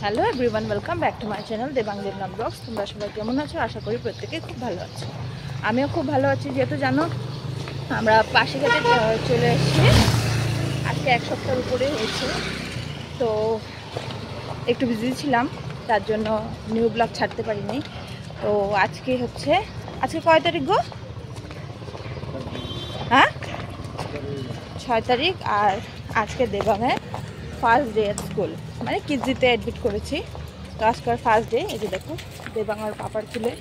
Hello everyone, welcome back to my channel Debang Debnath blogs. তোমরা সবাই কেমন আছো? আশা করি প্রত্যেকে খুব ভালো আছো। আমিও খুব ভালো আছি। যেহেতু জানো আমরা পাশিঘাটে চলে এসেছি, আজকে এক সপ্তাহের উপরে হয়েছে, তো একটু বিজি ছিলাম, তার জন্য নিউ ব্লগ ছাড়তে পারিনি। তো আজকে কয় তারিখ গো? হ্যাঁ, 6 তারিখ। আর আজকে দেবাংয়ের ফার্স্ট ডে এট স্কুল, মানে কিডজিতে অ্যাডমিট করেছি। তো আজকের ফার্স্ট ডে। এই যে দেখো দেবাং আর পাপার তুলে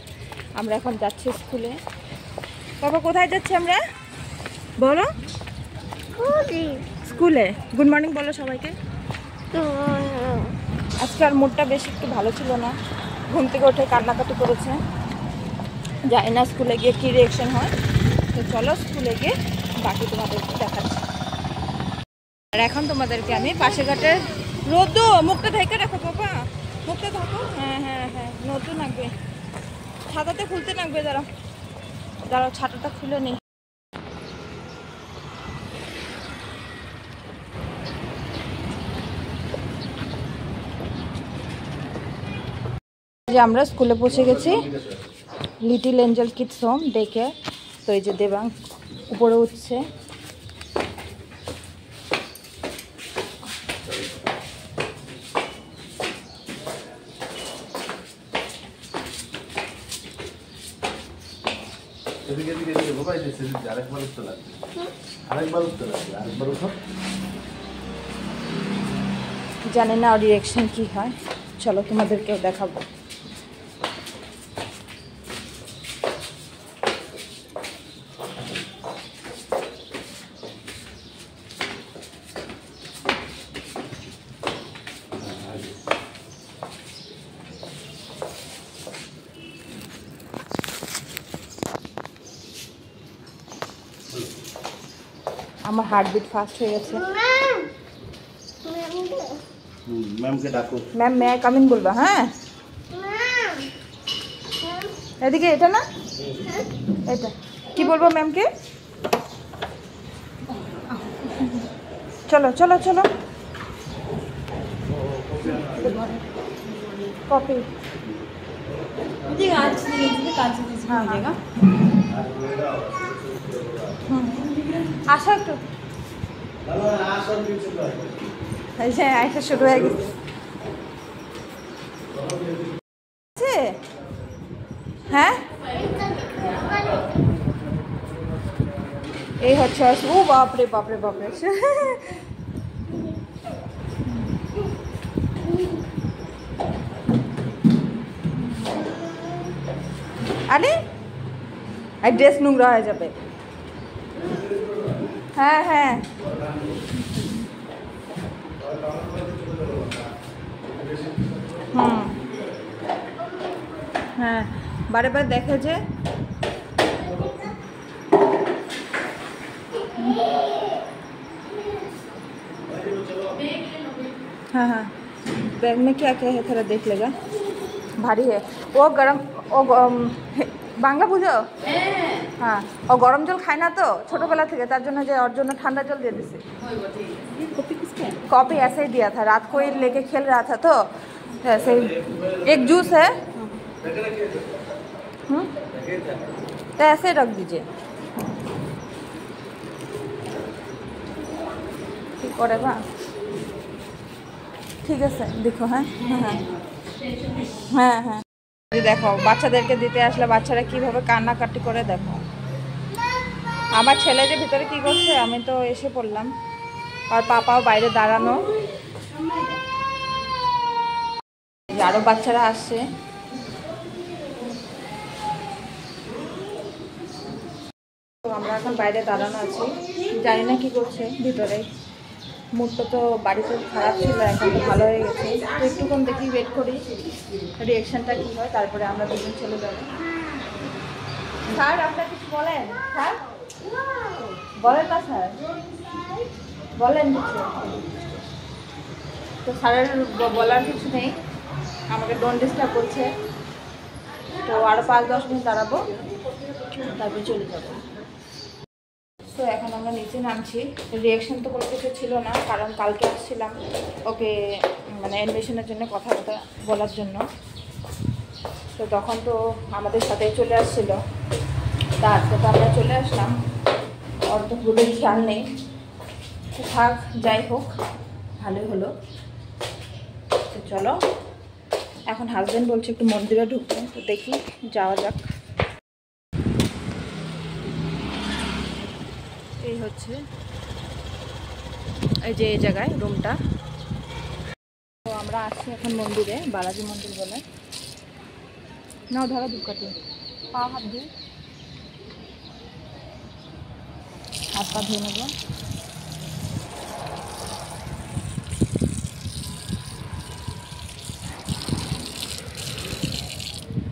আমরা এখন যাচ্ছি স্কুলে। পাপা কোথায় যাচ্ছি আমরা? বলো। স্কুলে। গুড মর্নিং বলো সবাইকে। আজকে আর মুডটা বেশি একটু ভালো ছিল না, ঘুম থেকে উঠে কান্নাকাটি করেছে। জানি না স্কুলে গিয়ে কী রিয়েকশন হয়। তো চলো স্কুলে গিয়ে বাকি তোমাদেরকে দেখাচ্ছি। আর এখন তোমাদেরকে আমি পাশিঘাটের রোদো মুখটা ঢেকে রাখো পাপা, মুখটা ঢাকো। হ্যাঁ হ্যাঁ হ্যাঁ, নতুন লাগবে, ছাতাতে খুলতে লাগবে। দাঁড়াও ছাতাটা খুলে নি। যে আমরা স্কুলে পৌঁছে গেছি, লিটিল এঞ্জেল কিডস হোম দেখে। তো এই যে দেবাং উপরে উঠছে। জানি না ওর রিয়েকশন কি হয়, চলো তোমাদেরকেও দেখাবো। আমার হার্টবিট ফাস্ট হয়ে গেছে। ম্যামকে ডাকো। ম্যাম মে আই কামিং বলবা? হ্যাঁ, এদিকে। এটা না, এটা কি বলবো ম্যামকে? চলো চলো চলো। কপি আসো একটু। একটা শুরু হয়ে গেছে। হ্যাঁ, এই হচ্ছে। ও বাপরে বাপরে বাপরে। আরে এই ড্রেস নোংরা হয়ে যাবে। হ্যাঁ হ্যাঁ, হুম হ্যাঁ, বারে বারে দেখে যে। हाँ हाँ, बैग में क्या क्या है थोड़ा देख लेगा। भारी है वो गरम। ও বাংলা বুঝো? হ্যাঁ, ও গরম জল খায় না তো ছোটোবেলা থেকে, তার জন্য যে ওর জন্য ঠান্ডা जल दे दिसे। कॉफी ऐसे ही दिया था, रात को ही लेके खेल रहा था तो ऐसे ही। एक जूस है, तो ऐसे रख दीजिए। ठीक करे बा, ঠিক আছে দেখো। হ্যাঁ হ্যাঁ হ্যাঁ হ্যাঁ, দেখো বাচ্চাদেরকে দিতে আসলে বাচ্চারা কিভাবে কান্নাকাটি করে। দেখো আমার ছেলে যে ভিতরে কি করছে, আমি তো এসে পড়লাম, আর পাপাও বাইরে দাঁড়ানো। আরো বাচ্চারা আসছে। তো আমরা এখন বাইরে দাঁড়ানো আছি, জানি না কি করছে ভিতরে। মুডটা তো বাড়িতে খারাপ ছিল, এখন তো ভালো হয়ে গেছে। তো একটুক্ষণ দেখি, ওয়েট করি রিয়েকশনটা কী হয়, তারপরে আমরা দুজন চলে যাব। স্যার আপনার কিছু বলেন? স্যার বলেন না, স্যার বলেন কিছু। তো স্যারের বলার কিছু নেই, আমাকে ডোন্ট ডিস্টার্ব করছে। তো আরও 5-10 মিনিট দাঁড়াবো, তারপরে চলে যাবো। তো এখন আমরা নিচে নামছি। রিয়াকশন তো কোনো কিছু ছিল না, কারণ কালকে আসছিলাম ওকে মানে অ্যাডমিশনের জন্য কথা বলার জন্য। তো তখন তো আমাদের সাথে চলে আসছিল, তা আজকে তো আমরা চলে আসলাম, ওর তো পুরোই খেয়াল নেই। তো থাক, যাই হোক, ভালোই হলো। তো চলো, এখন হাজব্যান্ড বলছে একটু মন্দিরে ঢুকতে, তো দেখি যাওয়া যাক। এই হচ্ছে এই যে এই জায়গায় রুমটা। তো আমরা আসছি এখন মন্দিরে, বালাজি মন্দির বলে। নাও ধরো দুকাটি, পা হাত দিয়ে হাত পা ধুয়ে নেব।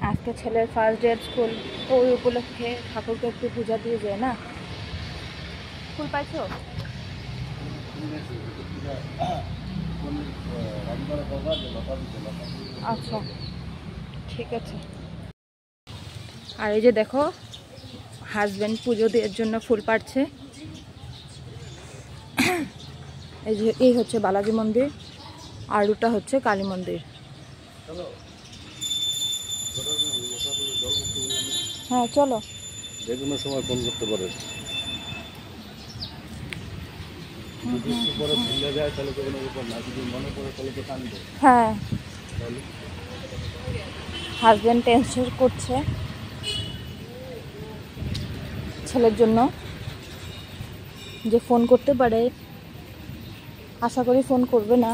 আজকে ছেলের ফার্স্ট ডে স্কুল, তো ওই উপলক্ষে ঠাকুরকে একটু পূজা দিয়ে যায় না। ফুল পাইছো? আচ্ছা, ঠিক আছে। আর এই যে দেখো, হাজব্যান্ড পুজো দেওয়ার জন্য ফুল পাড়ছে। এই যে এই হচ্ছে বালাজি মন্দির, আর ওটা হচ্ছে কালী মন্দির। হ্যাঁ চলো, যে কোনো সময় ফোন করতে পারে। যদি একটু পরে ভুলে যায় তাহলে তো কোনো ব্যাপার না, যদি মনে পড়ে তাহলে তো কাঁদবে। হ্যাঁ, তাহলে হাজব্যান্ড টেনশন করছে ছেলের জন্য, যে ফোন করতে পারে। আশা করি ফোন করবে না।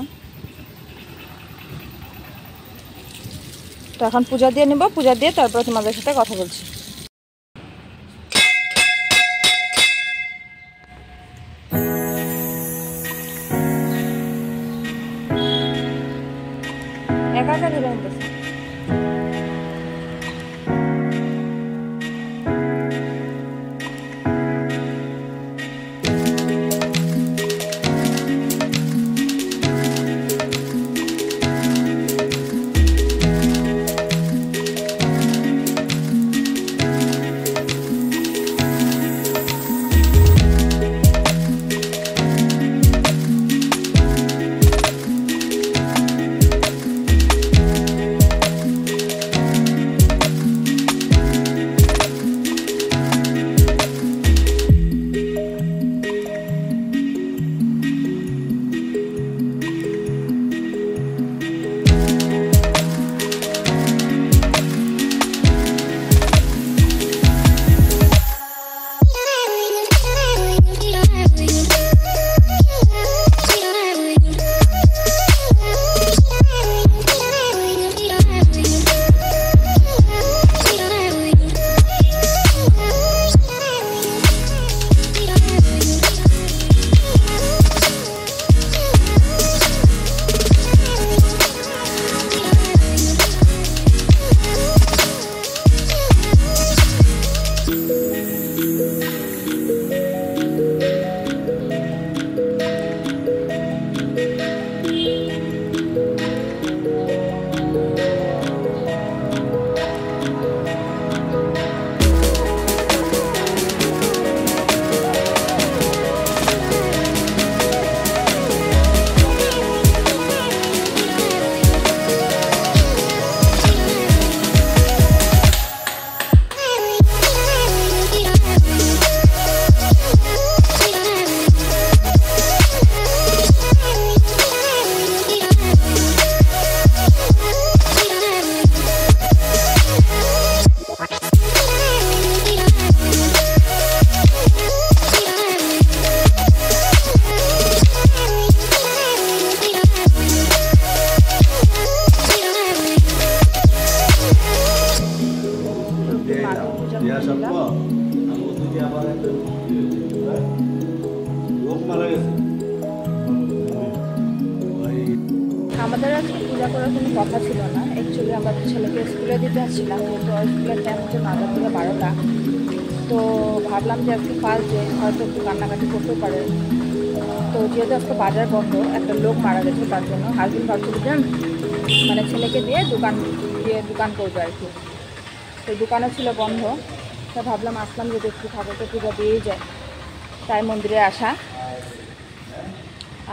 তো এখন পূজা দিয়ে নেব, পূজা দিয়ে তারপরে তোমাদের সাথে কথা বলছি। একা একা ধরে নিতেছে। আমাদের আজকে পূজা করার কোনো কথা ছিল না। অ্যাকচুয়ালি আমরা ছেলেকে স্কুলে দিতে আসছিলাম, যেহেতু স্কুলের টাইম হচ্ছে 9টা থেকে 12টা। তো ভাবলাম যে আজকে ফার্স্ট ডে, হয়তো একটু কান্নাকাটি করতে পারে। তো যেহেতু আজকে বাজার বন্ধ, একটা লোক মারা গেছে, তার জন্য হাজবেন্ড ভাবছিল যে মানে ছেলেকে দিয়ে দোকান করবে আর কি। তো দোকানও ছিল বন্ধ, তো ভাবলাম আসলাম যদি একটু ঠাকুরকে পূজা দিয়েই যায়, তাই মন্দিরে আসা।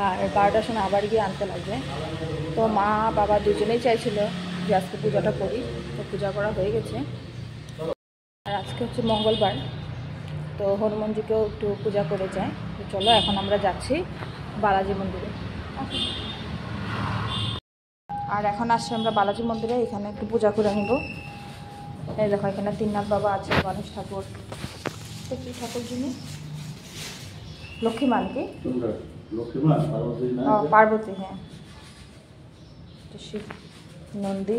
আর 12টার সময় আবার গিয়ে আনতে লাগবে। তো মা বাবা দুজনেই চাইছিল যে আজকে পূজাটা করি, তো পূজা করা হয়ে গেছে। আর আজকে হচ্ছে মঙ্গলবার, তো হনুমানজিকেও একটু পূজা করে যায়। তো চলো এখন আমরা যাচ্ছি বালাজি মন্দিরে। আর এখন আসছি আমরা বালাজি মন্দিরে, এখানে একটু পূজা করে নেব। এই দেখো এখানে তিননাথ বাবা আছে, গণেশ ঠাকুর, তো কী ঠাকুর যিনি লক্ষ্মীমান কি পার্বতী, হ্যাঁ, তো শিব নন্দী।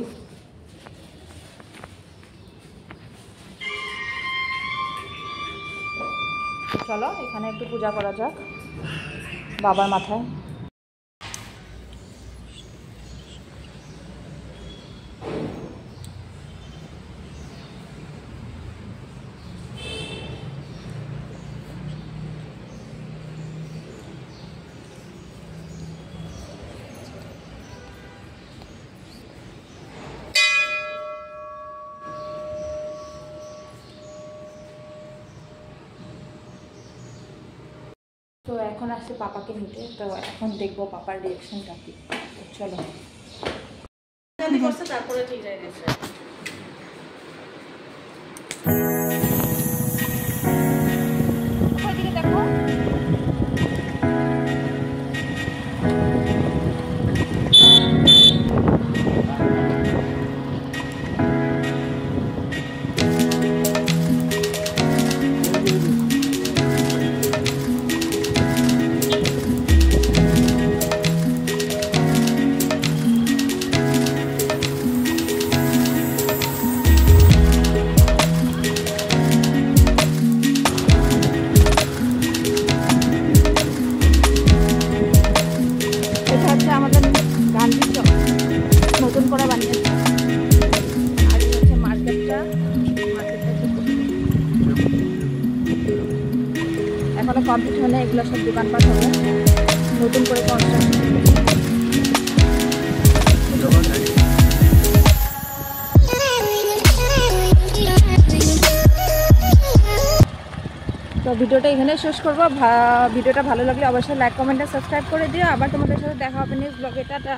চলো এখানে একটু পূজা করা যাক বাবার মাথায়। তো এখন আসছে পাপাকে নিতে, তো এখন দেখবো পাপার রিয়াকশনটা কি। তো চলো তারপরে ঠিক হয়ে গেছে। ওইদিকে দেখো, এটা হচ্ছে আমাদের গান্ধী চক, নতুন করে বানিয়েছে। আর এই হচ্ছে মার্কেটটা এখনো কমপ্লিট হয় না, এগুলো সব দোকানপাট হবে, নতুন করে কনস্ট্রাকশন। তো ভিডিওটা এখানে শেষ করবো। ভিডিওটা ভালো লাগলে অবশ্যই লাইক কমেন্ট আর সাবস্ক্রাইব করে দিও। আবার তোমাদের সাথে দেখা হবে নেক্সট ব্লগে। টাটা।